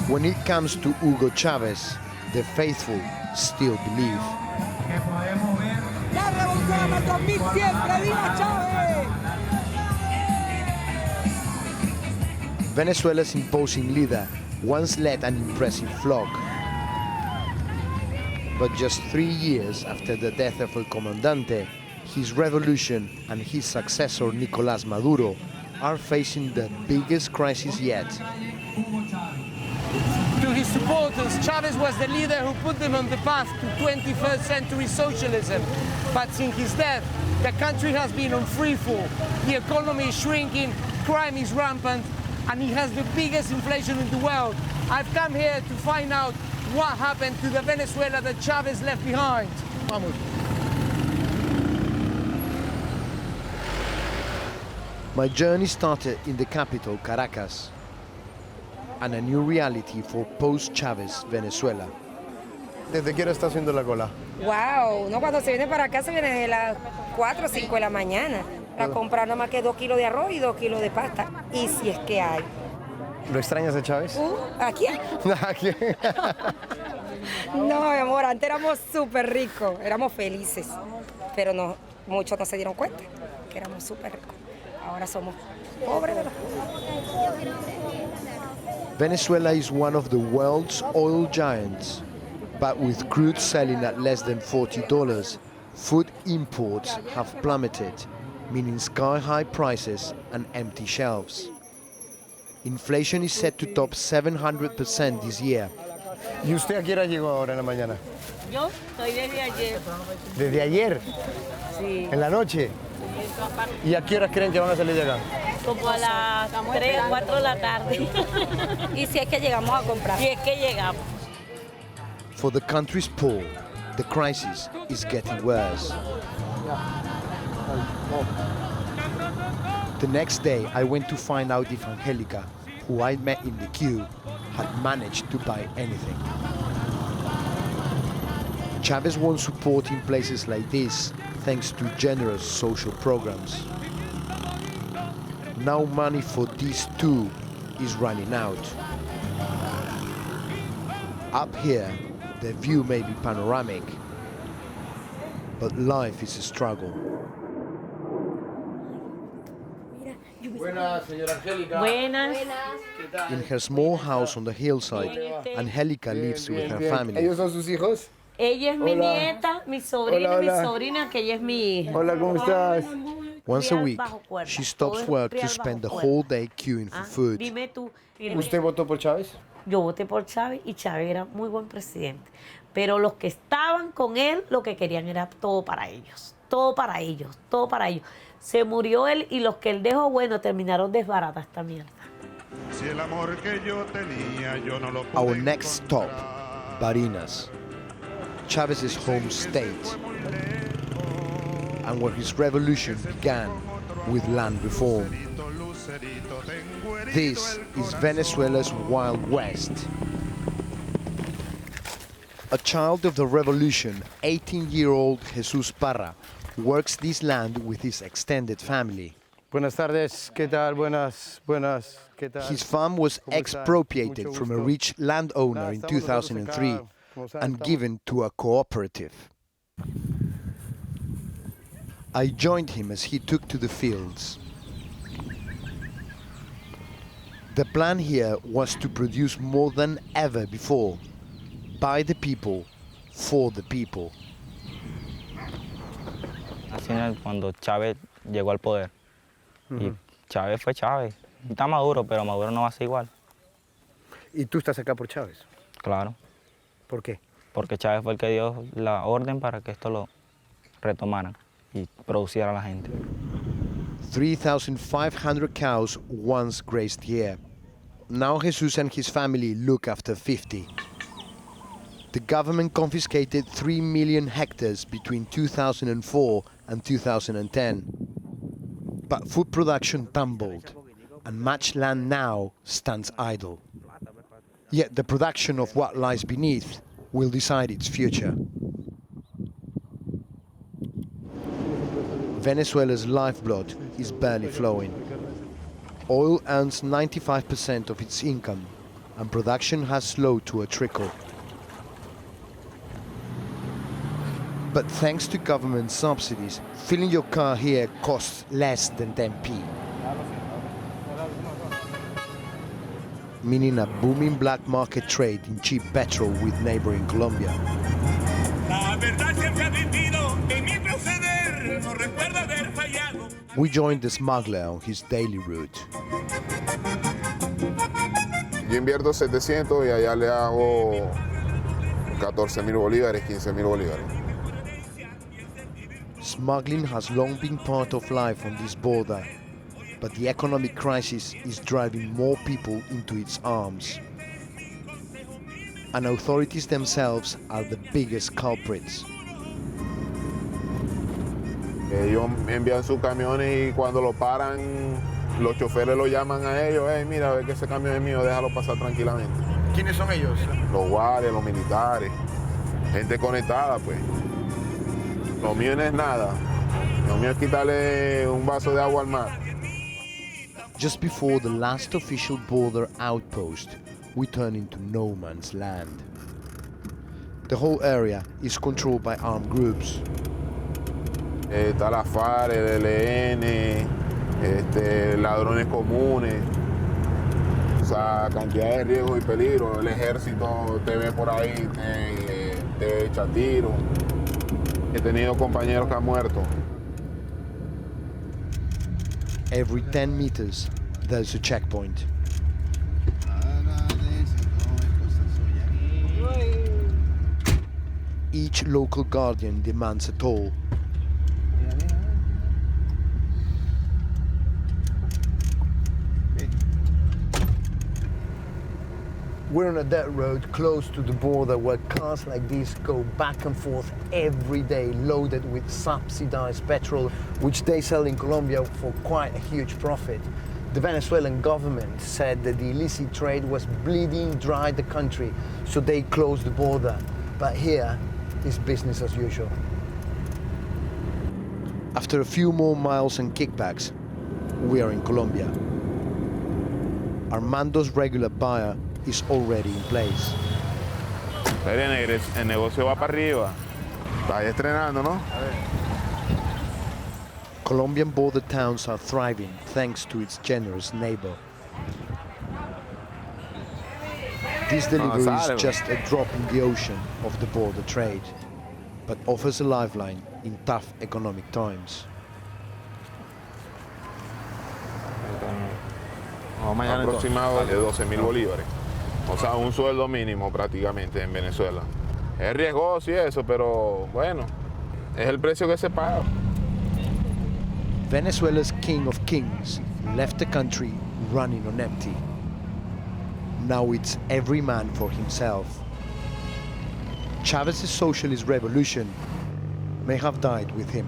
When it comes to Hugo Chavez, the faithful still believe. La revolución del 2000 siempre, ¡viva Chávez! Venezuela's imposing leader once led an impressive flock. But just 3 years after the death of El Comandante, his revolution and his successor Nicolás Maduro are facing the biggest crisis yet. To his supporters, Chavez was the leader who put them on the path to 21st century socialism. But since his death, the country has been on free fall. The economy is shrinking, crime is rampant, and he has the biggest inflation in the world. I've come here to find out what happened to the Venezuela that Chavez left behind. Vamos. My journey started in the capital, Caracas, and a new reality for post-Chavez Venezuela. ¿Desde qué hora está haciendo la cola? Wow, uno cuando se viene para acá se viene de las 4 o 5 de la mañana para comprar nada más que 2 kilos de arroz y 2 kilos de pasta. Y si es que hay. ¿Lo extrañas a Chávez? ¿A quién? ¿A quién? No, mi amor, antes éramos súper ricos, éramos felices, pero no, muchos no se dieron cuenta que éramos súper ricos. Ahora somos pobres de los pobres. Venezuela is one of the world's oil giants, but with crude selling at less than $40, food imports have plummeted, meaning sky-high prices and empty shelves. Inflation is set to top 700% this year. ¿Y usted a qué hora llegó ahora en la mañana? Yo estoy desde ayer. ¿Desde ayer? Sí. ¿En la noche? ¿Y a qué horas creen que van a salir de acá? Como a las 3 o 4 de la tarde. Y si es que llegamos a comprar. Si es que llegamos. For the country's poor, the crisis is getting worse. The next day, I went to find out if Angelica, who I met in the queue, had managed to buy anything. Chavez won support in places like this thanks to generous social programs. Now money for these too is running out. Up here, the view may be panoramic, but life is a struggle. Buenas, señora Angélica. Buenas. In her small house on the hillside, Angelica lives with her family. ¿Ellos son sus hijos? Ella es mi Hola. nieta, mi sobrina, Hola, hola. mi sobrina, que ella es mi hija. Hola, ¿cómo estás? Once a week, she stops work to spend the whole day queuing for food. Dime tú. ¿Usted votó por Chávez? Yo voté por Chávez y Chávez era muy buen presidente. Pero los que estaban con él, lo que querían era todo para ellos. Todo para ellos, todo para ellos. Se murió él y los que él dejó, bueno, terminaron desbarata esta mierda. Si el amor que yo tenía, yo no lo pude Our next stop, Barinas, Chavez's home state, and where his revolution began with land reform. This is Venezuela's Wild West. A child of the revolution, 18-year-old Jesus Parra, works this land with his extended family. Buenas tardes, ¿qué tal? Buenas, ¿qué tal? His farm was expropriated from a rich landowner in 2003 and given to a cooperative. I joined him as he took to the fields. The plan here was to produce more than ever before, by the people, for the people. Así es cuando Chávez llegó al poder. Y Chávez fue Chávez. Está Maduro, pero Maduro no va a ser igual. ¿Y tú estás acá por Chávez? Claro, ¿Por qué? porque Chávez fue el que dio la orden para que esto lo retomaran y produciera a la gente. 3,500 cows once grazed here. Now Jesus and his family look after 50. The government confiscated 3 million hectares between 2004 and 2010. But food production tumbled, and much land now stands idle. Yet the production of what lies beneath will decide its future. Venezuela's lifeblood is barely flowing. Oil earns 95% of its income, and production has slowed to a trickle. But thanks to government subsidies, filling your car here costs less than 10p. Meaning a booming black market trade in cheap petrol with neighboring Colombia. We joined the smuggler on his daily route. Yo invierto 700 y allá le hago 14.000 bolívares, 15.000 bolívares. Smuggling has long been part of life on this border, but the economic crisis is driving more people into its arms. And authorities themselves are the biggest culprits. Ellos envían sus camiones y cuando lo paran, los choferes lo llaman a ellos, hey, mira, ve que ese camión es mío, déjalo pasar tranquilamente. ¿Quiénes son ellos? Los guardias, los militares, gente conectada, pues. Lo mío no es nada. Lo mío es quitarle un vaso de agua al mar. Just before the last official border outpost, we turn into no man's land. The whole area is controlled by armed groups. Está la FARC, el ELN, ladrones comunes, o sea, cantidad de riesgo y peligro. El ejército te ve por ahí, te echa tiro. He tenido compañeros que han muerto. Every 10 meters, there's a checkpoint. Each local guardian demands a toll. We're on a dirt road close to the border where cars like this go back and forth every day, loaded with subsidized petrol, which they sell in Colombia for quite a huge profit. The Venezuelan government said that the illicit trade was bleeding dry the country, so they closed the border. But here, it's business as usual. After a few more miles and kickbacks, we are in Colombia. Armando's regular buyer is already in place. El negocio va para arriba. Vaya estrenando, ¿no? Colombian border towns are thriving thanks to its generous neighbor. This delivery is just a drop in the ocean of the border trade, but offers a lifeline in tough economic times. Aproximado de 12.000 bolívares. O sea, un sueldo mínimo prácticamente en Venezuela. Es riesgoso y eso, pero bueno, es el precio que se paga. Venezuela's king of kings left the country running on empty. Now it's every man for himself. Chavez's socialist revolution may have died with him.